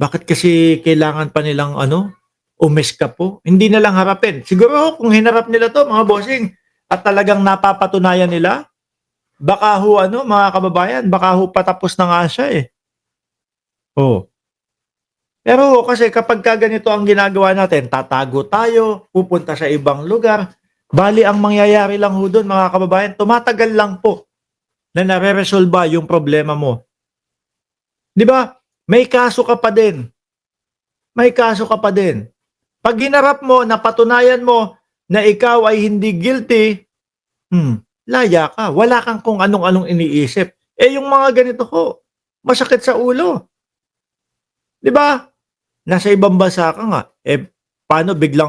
Bakit kasi kailangan pa nilang umeska po? Hindi na lang harapin. Siguro kung hinarap nila 'to mga bossing at talagang napapatunayan nila, baka ho mga kababayan, baka ho patapos na nga siya eh. Oh. Pero kasi kapagka ganito ang ginagawa natin, tatago tayo, pupunta sa ibang lugar, bali ang mangyayari lang ho do'n mga kababayan, tumatagal lang po na nareresolba yung problema mo. 'Di ba? May kaso ka pa din. May kaso ka pa din. 'Pag hinarap mo, napatunayan mo na ikaw ay hindi guilty, laya ka. Wala kang kung anong-anong iniisip. Eh, yung mga ganito ho, masakit sa ulo. 'Di ba? Nasa ibang bansa ka nga, eh, paano bigla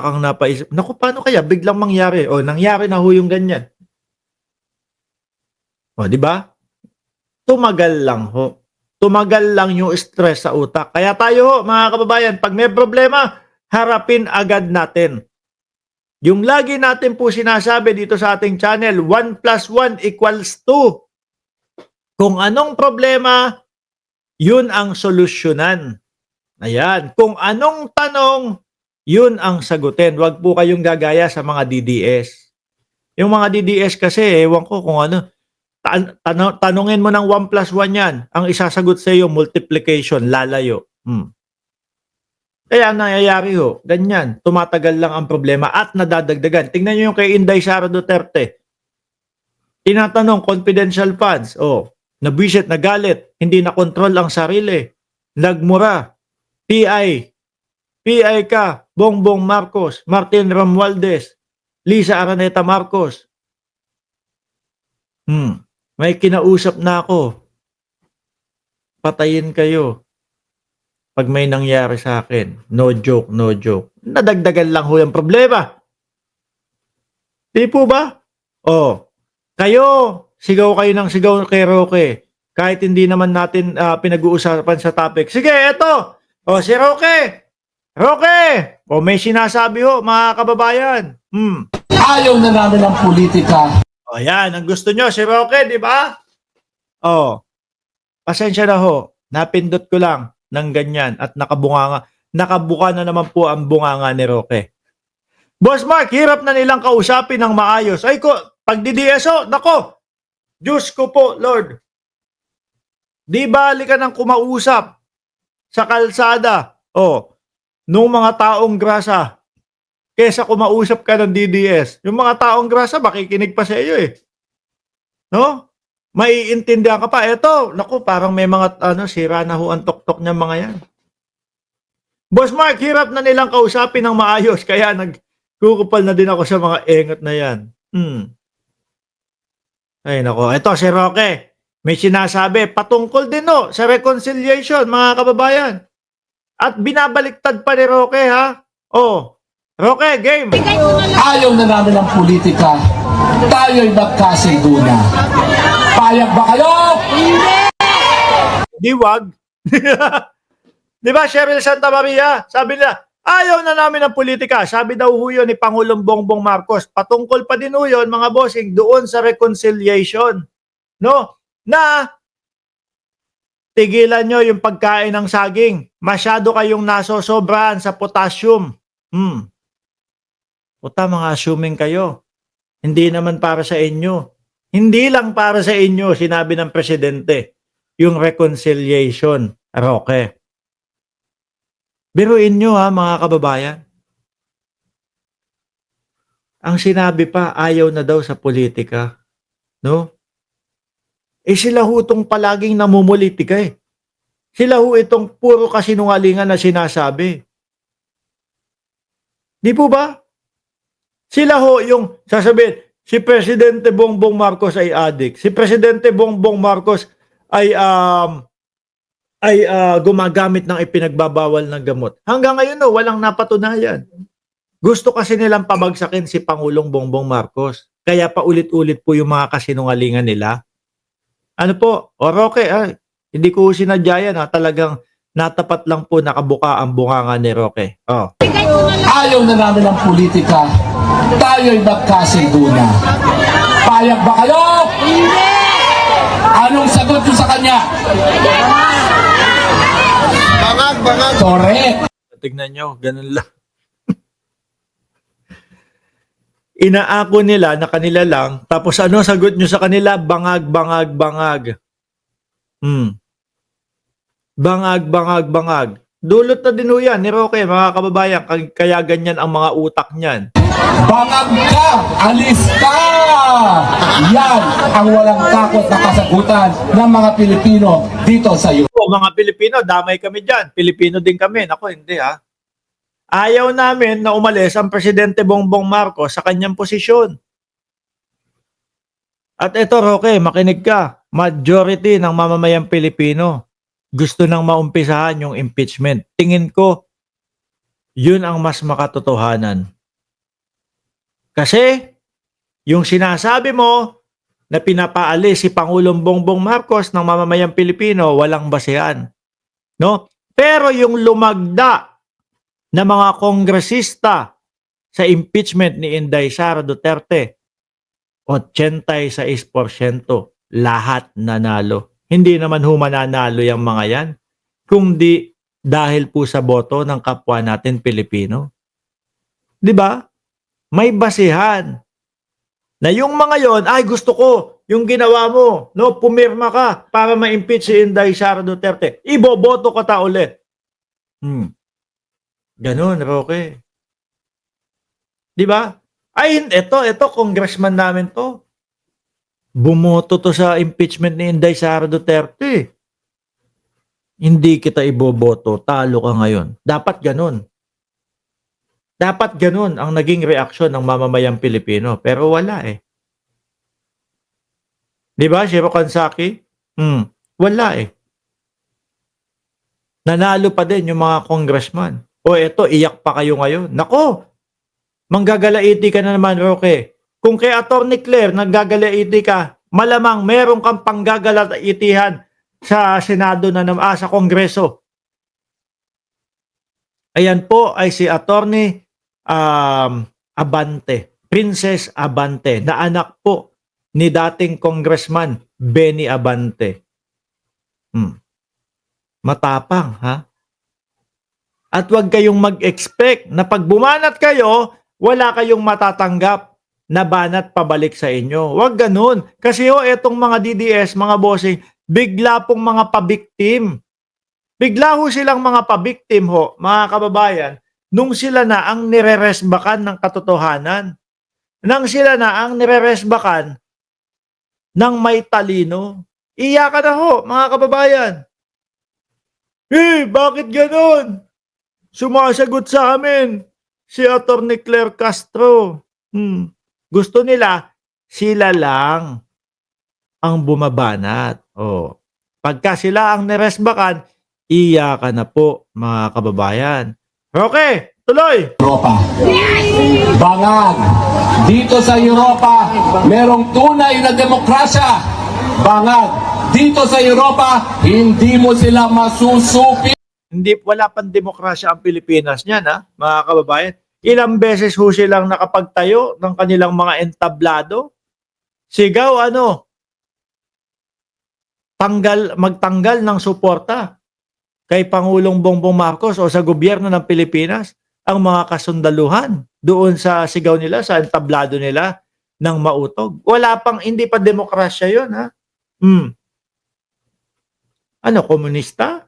kang napaisip, naku, paano kaya biglang mangyari? O, nangyari na ho yung ganyan. O, 'di ba? Tumagal lang ho. Tumagal lang yung stress sa utak. Kaya tayo ho, mga kababayan, 'pag may problema, harapin agad natin. Yung lagi natin po sinasabi dito sa ating channel, 1 plus 1 equals 2. Kung anong problema, yun ang solusyonan. Ayan. Kung anong tanong, yun ang sagutin. Huwag po kayong gagaya sa mga DDS. Yung mga DDS kasi, ewan ko kung ano, tanungin mo ng 1 plus 1 yan. Ang isasagot sa iyo, multiplication, lalayo. Kaya ang nangyayari ho, ganyan. Tumatagal lang ang problema at nadadagdagan. Tingnan nyo yung kay Inday Sara Duterte. Tinatanong, confidential funds. Oh, nabwisit, nagalit, hindi na kontrol ang sarili. Nagmura. PI ka, Bongbong Marcos, Martin Romualdez, Lisa Araneta Marcos. May kinausap na ako. Patayin kayo pag may nangyari sa akin. No joke, no joke. Nadagdagan lang ho yung problema. Di po ba? Oh, kayo, sigaw kayo ng sigaw kay Roque. Kahit hindi naman natin pinag-uusapan sa topic. Sige, eto. Oh, si Roque. Roque! O, may sinasabi ho, mga kababayan. Ayaw na namin ng politika. O, yan. Ang gusto nyo, si Roque, di ba? O, pasensya na ho. Napindot ko lang ng ganyan at nakabuka na naman po ang bunganga ni Roque. Boss Mark, hirap na nilang kausapin ng maayos. Ay ko, pag DDSO, nako, Diyos ko po, Lord. Di bali ka ng kumausap sa kalsada. O, nung mga taong grasa, kesa kumausap ka ng DDS, yung mga taong grasa, makikinig pa sa iyo eh. No? Maiintindihan ka pa. Eto, naku, parang may mga, sira na ho ang tuktok niya mga yan. Boss Mark, hirap na nilang kausapin ng maayos, kaya nagkukupal na din ako sa mga engot na yan. Ay, nako. Eto, si Roque, may sinasabi, patungkol din no, sa reconciliation, mga kababayan. At binabaliktad pa ni Roque, ha? Oh, Roque, game. Ayaw na namin ng politika. Tayo'y magkasundo na. Payag ba kayo? Di wag. Di ba, Cheryl Santa Maria? Sabi nila, ayaw na namin ng politika. Sabi daw ho yun ni Pangulong Bongbong Marcos. Patungkol pa din ho yun, mga bossing, doon sa reconciliation. No? Na tigilan nyo yung pagkain ng saging. Masyado kayong nasosobrahan sa potassium. Puta, mga assuming kayo. Hindi naman para sa inyo. Hindi lang para sa inyo, sinabi ng presidente, yung reconciliation. Roque. Biruin nyo ha, mga kababayan. Ang sinabi pa, ayaw na daw sa politika. No? Eh sila ho itong palaging namumulitika eh. Sila ho itong puro kasinungalingan na sinasabi. Di po ba? Sila ho yung sasabihin, si Presidente Bongbong Marcos ay adik. Si Presidente Bongbong Marcos ay gumagamit ng ipinagbabawal na gamot. Hanggang ngayon no, walang napatunayan. Gusto kasi nilang pabagsakin si Pangulong Bongbong Marcos. Kaya paulit-ulit po yung mga kasinungalingan nila. Ano po? O Roque, hindi ko sinadya yan. Talagang natapat lang po nakabuka ang bunganga ni Roque. Oh. Ayaw na namin ng politika. Tayo'y magkasundo na. Payag ba kayo? Anong sagot nyo sa kanya? Correct. Tignan nyo, ganun lang. Inaako nila na kanila lang, tapos ano sagot nyo sa kanila? Bangag, bangag, bangag. Bangag, bangag, bangag. Dulot na din ho yan ni Roque, mga kababayan, kaya ganyan ang mga utak niyan. Bangag ka! Alis ka! Yan ang walang takot na kasagutan ng mga Pilipino dito sa iyo. O, mga Pilipino, damay kami dyan. Pilipino din kami. Nako, hindi ha. Ayaw namin na umalis ang Presidente Bongbong Marcos sa kanyang posisyon. At ito, Roque, makinig ka. Majority ng mamamayang Pilipino gusto nang maumpisahan yung impeachment. Tingin ko, yun ang mas makatotohanan. Kasi, yung sinasabi mo na pinapaalis si Pangulong Bongbong Marcos ng mamamayang Pilipino, walang basehan. No? Pero yung lumagda na mga kongresista sa impeachment ni Inday Sara Duterte, 86%, lahat nanalo. Hindi naman mananalo yung mga yan, kundi dahil po sa boto ng kapwa natin Pilipino. 'Di ba? May basihan. Na yung mga yon, ay gusto ko yung ginawa mo, no, pumirma ka para ma-impeach si Inday Sara Duterte. Iboboto ka ta ulit. Ganun, Roque. 'Di ba? Ay, ito congressman namin to. Bumoto to sa impeachment ni Inday Sara Duterte. Hindi kita iboboto, talo ka ngayon. Dapat ganun. Dapat ganun ang naging reaksyon ng mamamayang Pilipino. Pero wala eh. Di ba, Shiro Kansaki? Wala eh. Nanalo pa din yung mga congressman. O eto, iyak pa kayo ngayon. Nako, manggagalaiti ka na naman, Roque. Kung kay Atty. Claire naggagalaiti ka, malamang meron kang panggagalaitihan sa Senado na sa Kongreso. Ayan po ay si Atty. Abante, Princess Abante, na anak po ni dating Congressman Benny Abante. Matapang, ha? At huwag kayong mag-expect na pag bumanat kayo, wala kayong matatanggap na banat pabalik sa inyo. Huwag ganun. Kasi etong mga DDS, mga bossing, bigla pong mga pabiktim. Bigla ho silang mga pabiktim mga kababayan, nung sila na ang nireresbakan ng katotohanan. Nang sila na ang nireresbakan ng may talino. Iyakan na mga kababayan. Bakit ganon? Sumasagot sa amin si Atty. Claire Castro. Gusto nila, sila lang ang bumabanat. Pagka sila ang niresbakan, iyakan na po, mga kababayan. Okay, tuloy! Europa. Bangag. Dito sa Europa, merong tunay na demokrasya. Bangag. Dito sa Europa, hindi mo sila masusupi. Wala pang demokrasya ang Pilipinas niyan, mga kababayan. Ilang beses ho silang nakapagtayo ng kanilang mga entablado. Sigaw, magtanggal ng suporta kay Pangulong Bongbong Marcos o sa gobyerno ng Pilipinas ang mga kasundaluhan doon sa sigaw nila, sa entablado nila ng mautog. Hindi pa demokrasya yun, ha? Komunista?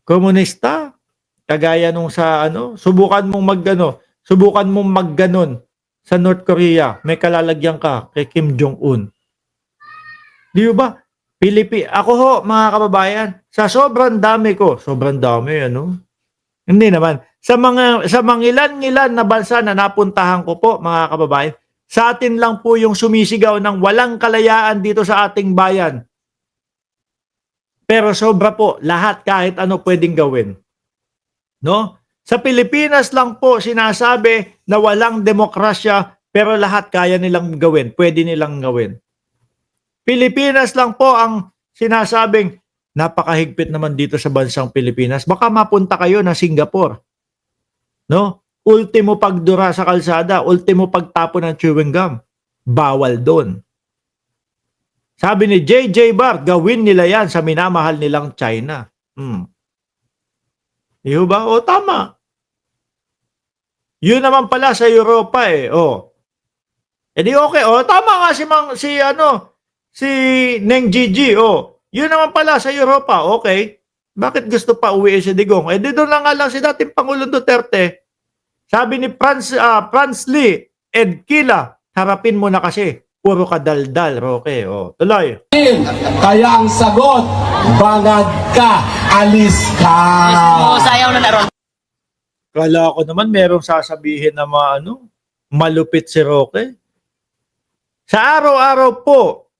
Komunista? Kagaya nung sa subukan mong magganon sa North Korea, may kalalagyan ka kay Kim Jong-un. Di ba? Ako mga kababayan, sa sobrang dami, hindi naman. Sa mga ilan na bansa na napuntahan ko po, mga kababayan, sa atin lang po yung sumisigaw ng walang kalayaan dito sa ating bayan. Pero sobra po, lahat kahit ano pwedeng gawin. No? Sa Pilipinas lang po sinasabi na walang demokrasya, pero lahat kaya nilang gawin, pwede nilang gawin. Pilipinas lang po ang sinasabing napakahigpit naman dito sa bansang Pilipinas. Baka mapunta kayo na Singapore. No? Ultimo pagdura sa kalsada, ultimo pagtapon ng chewing gum. Bawal doon. Sabi ni JJ Bar, gawin nila yan sa minamahal nilang China. Iyo ba? O tama. Yun naman pala sa Europa eh. O. E di okay. O tama nga si Neng Gigi. O. Yun naman pala sa Europa. Okay. Bakit gusto pa uwi si Digong? Eh di doon na nga lang si dating Pangulong Duterte. Sabi ni Franz Lee, Ed Kila, harapin mo na kasi. Puro kadaldal, Roque. O, tuloy. Kaya ang sagot, bangag ka, alis ka. Sayaw na naroon. Kala ko naman merong sasabihin na malupit si Roque. Sa araw-araw po,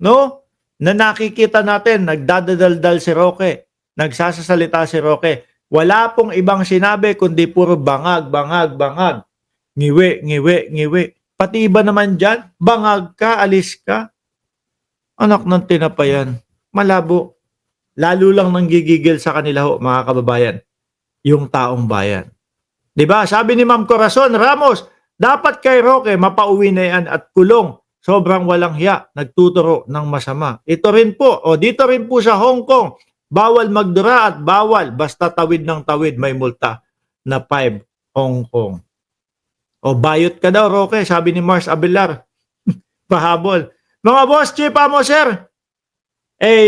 no, na nakikita natin, nagdadadaldal si Roque, nagsasasalita si Roque, wala pong ibang sinabi kundi puro bangag, bangag, bangag. Ngiwi, ngiwi, ngiwi. Pati iba naman dyan, bangag ka, alis ka. Anak ng tinapayan. Malabo. Lalo lang nanggigigil sa kanila ho, mga kababayan. Yung taong bayan. Diba? Sabi ni Ma'am Corazon Ramos, dapat kay Roque mapauwi na yan at kulong. Sobrang walang hiya, nagtuturo ng masama. Ito rin po, dito rin po sa Hong Kong, bawal magdura at bawal, basta tawid ng tawid, may multa na 5 Hong Kong. O bayot ka daw, Roque, sabi ni Mars Abelar. Pahabol. Mga boss, chief mo, sir.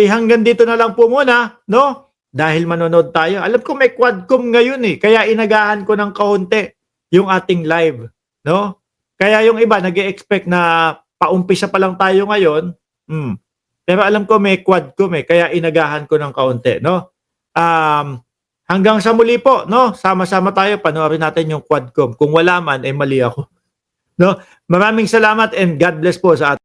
Hanggang dito na lang po muna, no? Dahil manonood tayo. Alam ko may quadcom ngayon kaya inagahan ko ng kaunti yung ating live, no? Kaya yung iba nag-e-expect na paumpisa pa lang tayo ngayon. Pero alam ko may quadcom kaya inagahan ko ng kaunti, no? Hanggang sa muli po, no? Sama-sama tayo, panoorin natin yung quadcom. Kung wala man, mali ako. No? Maraming salamat and God bless po sa atin.